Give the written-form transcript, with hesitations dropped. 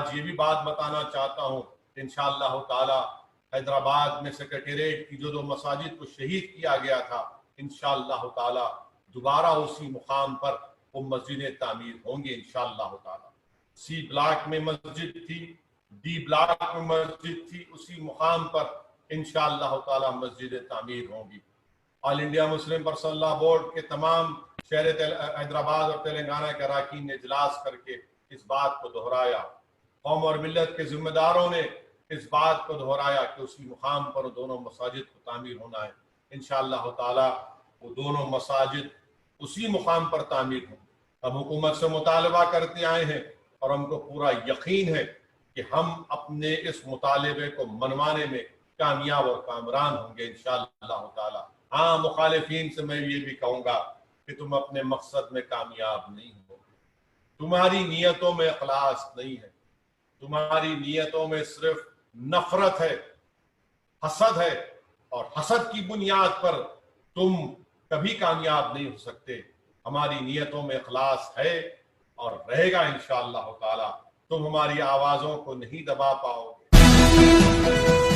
آج یہ بھی بات بتانا چاہتا ہوں انشاءاللہ تعالی حیدرآباد میں سیکریٹریٹ کی جو مساجد کو شہید کیا گیا تھا انشاءاللہ تعالی دوبارہ اسی مقام پر وہ مسجدیں تعمیر ہوں گی انشاءاللہ تعالی۔ سی بلاک میں مسجد تھی، ڈی بلاک میں مسجد تھی، اسی مقام پر انشاءاللہ تعالی مسجدیں تعمیر ہوں گی۔ آل انڈیا مسلم پرسنل لا بورڈ کے تمام شہر حیدرآباد اور تلنگانہ کے اراکین نے اجلاس کر کے اس بات کو دہرایا، قوم اور ملت کے ذمہ داروں نے اس بات کو دہرایا کہ اسی مقام پر دونوں مساجد کو تعمیر ہونا ہے انشاءاللہ تعالی۔ وہ دونوں مساجد اسی مقام پر تعمیر ہوں۔ ہم حکومت سے مطالبہ کرتے آئے ہیں اور ہم کو پورا یقین ہے کہ ہم اپنے اس مطالبے کو منوانے میں کامیاب اور کامران ہوں گے انشاءاللہ تعالی۔ ہاں، مخالفین سے میں یہ بھی کہوں گا کہ تم اپنے مقصد میں کامیاب نہیں ہو، تمہاری نیتوں میں اخلاص نہیں ہے، تمہاری نیتوں میں صرف نفرت ہے، حسد ہے، اور حسد کی بنیاد پر تم کبھی کامیاب نہیں ہو سکتے۔ ہماری نیتوں میں اخلاص ہے اور رہے گا انشاءاللہ تعالی۔ تم ہماری آوازوں کو نہیں دبا پاؤ گے۔